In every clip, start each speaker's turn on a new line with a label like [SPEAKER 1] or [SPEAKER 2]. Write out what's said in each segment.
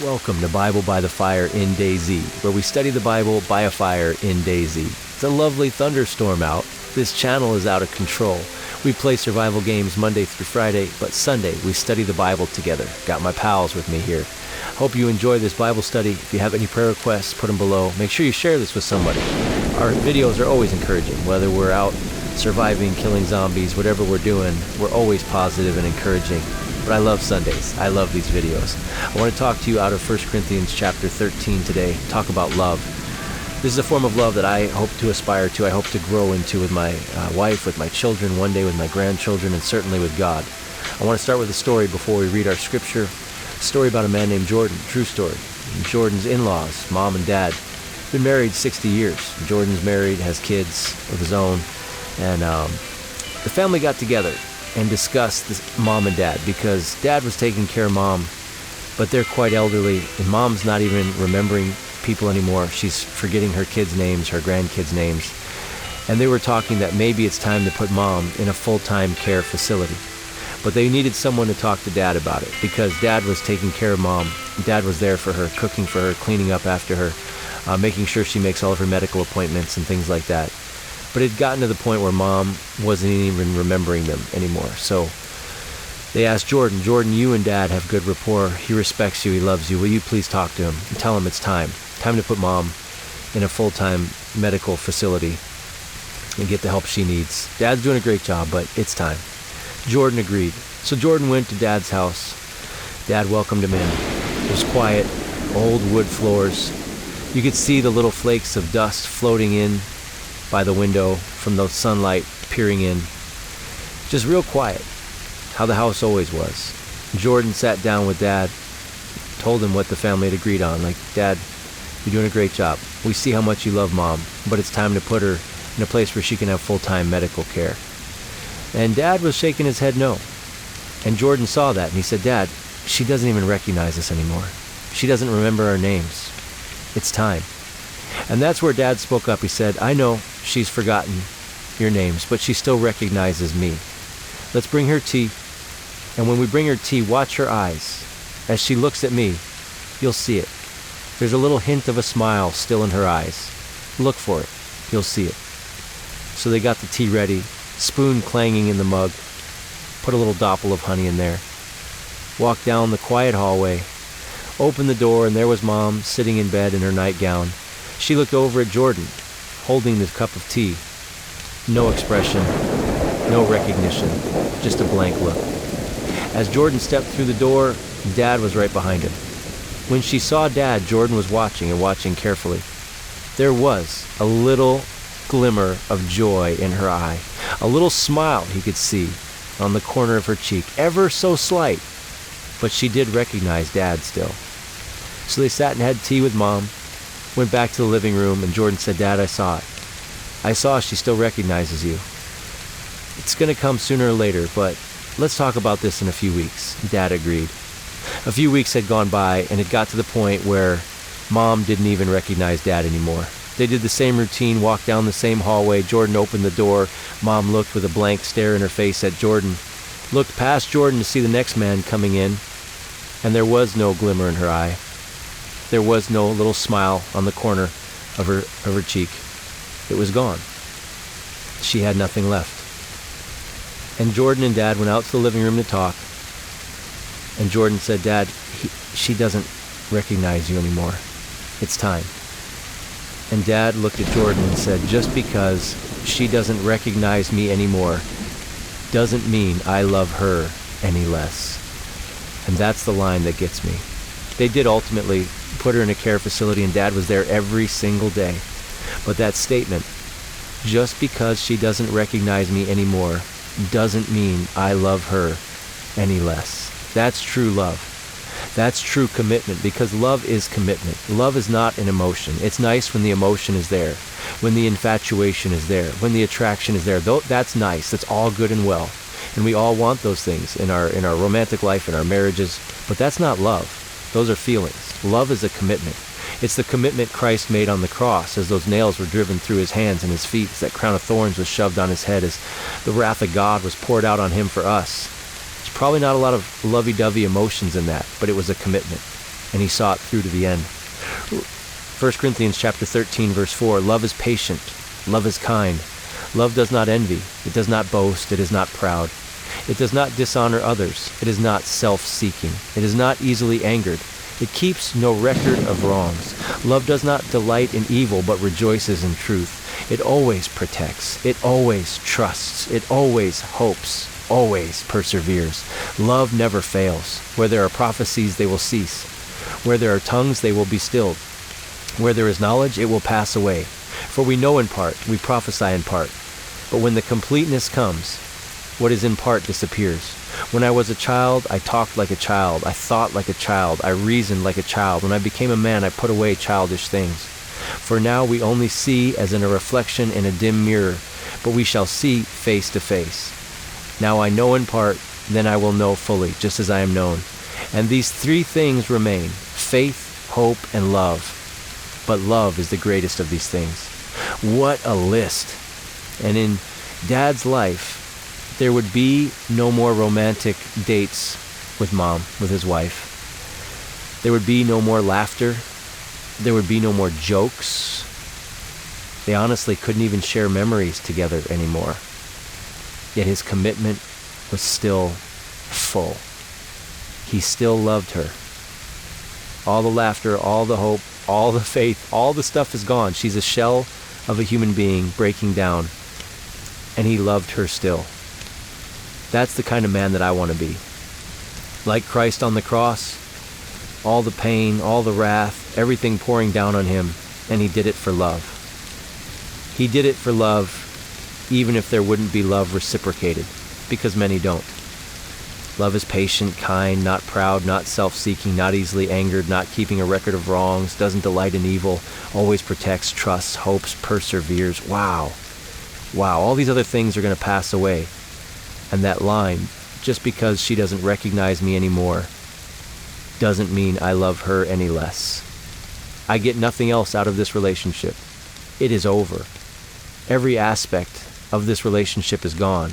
[SPEAKER 1] Welcome to Bible by the Fire in DAYZ, where we study the Bible by a fire in DAYZ. It's a lovely thunderstorm out. This channel is out of control. We play survival games Monday through Friday, but Sunday we study the Bible together. Got my pals with me here. Hope you enjoy this Bible study. If you have any prayer requests, put them below. Make sure you share this with somebody. Our videos are always encouraging, whether we're out surviving, killing zombies, whatever we're doing, we're always positive and encouraging. But I love Sundays. I love these videos. I want to talk to you out of 1 Corinthians chapter 13 today. Talk about love. This is a form of love that I hope to aspire to. I hope to grow into with my wife, with my children, one day with my grandchildren, and certainly with God. I want to start with a story before we read our scripture. A story about a man named Jordan. True story. Jordan's in-laws, mom and dad, been married 60 years. Jordan's married, has kids of his own, and the family got together and discussed this mom and dad, because dad was taking care of mom, but they're quite elderly, and mom's not even remembering people anymore. She's forgetting her kids' names, her grandkids' names. And they were talking that maybe it's time to put mom in a full-time care facility. But they needed someone to talk to dad about it, because dad was taking care of mom. Dad was there for her, cooking for her, cleaning up after her, making sure she makes all of her medical appointments and things like that. But it had gotten to the point where mom wasn't even remembering them anymore. So they asked Jordan, you and dad have good rapport. He respects you. He loves you. Will you please talk to him and tell him it's time to put mom in a full-time medical facility and get the help she needs. Dad's doing a great job, but it's time. Jordan agreed. So Jordan went to dad's house. Dad welcomed him in. It was quiet, old wood floors. You could see the little flakes of dust floating in by the window from the sunlight peering in. Just real quiet, how the house always was. Jordan sat down with dad, told him what the family had agreed on. Like, Dad, you're doing a great job. We see how much you love mom, but it's time to put her in a place where she can have full-time medical care. And dad was shaking his head no. And Jordan saw that, and he said, Dad, she doesn't even recognize us anymore. She doesn't remember our names. It's time. And that's where dad spoke up. He said, I know she's forgotten your names, but she still recognizes me. Let's bring her tea. And when we bring her tea, watch her eyes. As she looks at me, you'll see it. There's a little hint of a smile still in her eyes. Look for it. You'll see it. So they got the tea ready, spoon clanging in the mug, put a little doppel of honey in there, walked down the quiet hallway, opened the door, and there was mom sitting in bed in her nightgown. She looked over at Jordan, holding the cup of tea. No expression, no recognition, just a blank look. As Jordan stepped through the door, Dad was right behind him. When she saw Dad, Jordan was watching and watching carefully. There was a little glimmer of joy in her eye, a little smile he could see on the corner of her cheek, ever so slight, but she did recognize Dad still. So they sat and had tea with mom, went back to the living room, and Jordan said, Dad, I saw it. I saw she still recognizes you. It's going to come sooner or later, but let's talk about this in a few weeks. Dad agreed. A few weeks had gone by, and it got to the point where mom didn't even recognize Dad anymore. They did the same routine, walked down the same hallway. Jordan opened the door. Mom looked with a blank stare in her face at Jordan, looked past Jordan to see the next man coming in, and there was no glimmer in her eye. There was no little smile on the corner of her cheek. It was gone. She had nothing left. And Jordan and Dad went out to the living room to talk. And Jordan said, Dad, she doesn't recognize you anymore. It's time. And Dad looked at Jordan and said, just because she doesn't recognize me anymore doesn't mean I love her any less. And that's the line that gets me. They did ultimately put her in a care facility, and Dad was there every single day. But that statement, just because she doesn't recognize me anymore, doesn't mean I love her any less. That's true love. That's true commitment, because love is commitment. Love is not an emotion. It's nice when the emotion is there, when the infatuation is there, when the attraction is there. That's nice. That's all good and well. And we all want those things in our romantic life, in our marriages. But that's not love. Those are feelings. Love is a commitment. It's the commitment Christ made on the cross as those nails were driven through his hands and his feet, as that crown of thorns was shoved on his head, as the wrath of God was poured out on him for us. There's probably not a lot of lovey-dovey emotions in that, but it was a commitment. and he saw it through to the end. 1 Corinthians chapter 13, verse 4, love is patient, love is kind. Love does not envy, it does not boast, it is not proud. It does not dishonor others, it is not self-seeking, it is not easily angered. It keeps no record of wrongs. Love does not delight in evil, but rejoices in truth. It always protects, it always trusts, it always hopes, always perseveres. Love never fails. Where there are prophecies, they will cease. Where there are tongues, they will be stilled. Where there is knowledge, it will pass away. For we know in part, we prophesy in part. But when the completeness comes, what is in part disappears. When I was a child, I talked like a child. I thought like a child. I reasoned like a child. When I became a man, I put away childish things. For now we only see as in a reflection in a dim mirror, but we shall see face to face. Now I know in part, then I will know fully, just as I am known. And these three things remain, faith, hope, and love. But love is the greatest of these things. What a list. And in Dad's life, there would be no more romantic dates with Mom, with his wife. There would be no more laughter. There would be no more jokes. They honestly couldn't even share memories together anymore. Yet his commitment was still full. He still loved her. All the laughter, all the hope, all the faith, all the stuff is gone. She's a shell of a human being breaking down. And he loved her still. That's the kind of man that I want to be. Like Christ on the cross, all the pain, all the wrath, everything pouring down on him, and he did it for love. He did it for love, even if there wouldn't be love reciprocated, because many don't. Love is patient, kind, not proud, not self-seeking, not easily angered, not keeping a record of wrongs, doesn't delight in evil, always protects, trusts, hopes, perseveres. Wow. Wow, all these other things are going to pass away. And that line, just because she doesn't recognize me anymore, doesn't mean I love her any less. I get nothing else out of this relationship. It is over. Every aspect of this relationship is gone,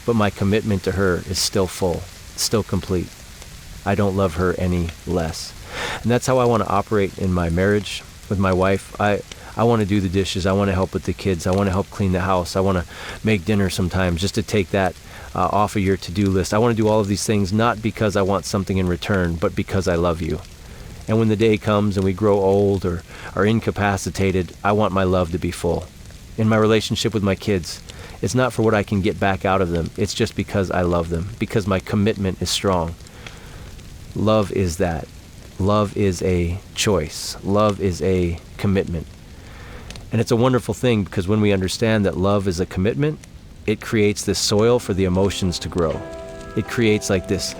[SPEAKER 1] but my commitment to her is still full, still complete. I don't love her any less. And that's how I want to operate in my marriage with my wife. I want to do the dishes. I want to help with the kids. I want to help clean the house. I want to make dinner sometimes just to take that off of your to-do list. I want to do all of these things not because I want something in return, but because I love you. And when the day comes and we grow old or are incapacitated, I want my love to be full. In my relationship with my kids, it's not for what I can get back out of them. It's just because I love them, because my commitment is strong. Love is that. Love is a choice. Love is a commitment. And it's a wonderful thing because when we understand that love is a commitment, it creates this soil for the emotions to grow. It creates like this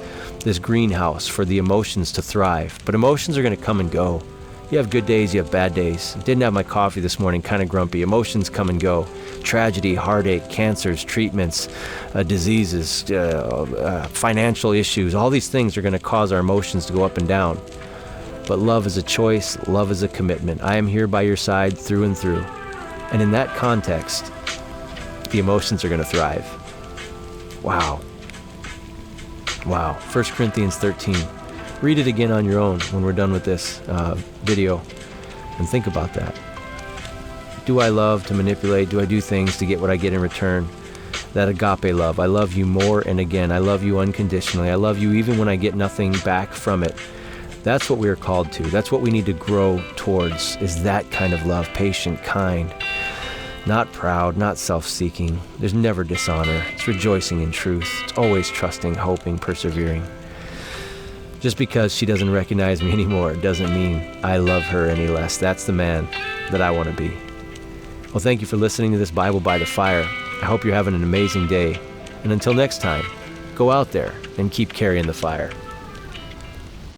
[SPEAKER 1] greenhouse for the emotions to thrive. But emotions are going to come and go. You have good days, you have bad days. Didn't have my coffee this morning, kind of grumpy. Emotions come and go. Tragedy, heartache, cancers, treatments, diseases, financial issues. All these things are going to cause our emotions to go up and down. But love is a choice. Love is a commitment. I am here by your side through and through. And in that context, the emotions are going to thrive. Wow. Wow. 1 Corinthians 13. Read it again on your own when we're done with this video and think about that. Do I love to manipulate? Do I do things to get what I get in return? That agape love. I love you more and again. I love you unconditionally. I love you even when I get nothing back from it. That's what we're called to. That's what we need to grow towards, is that kind of love. Patient, kind, not proud, not self-seeking. There's never dishonor. It's rejoicing in truth. It's always trusting, hoping, persevering. Just because she doesn't recognize me anymore doesn't mean I love her any less. That's the man that I want to be. Well, thank you for listening to this Bible by the Fire. I hope you're having an amazing day. And until next time, go out there and keep carrying the fire.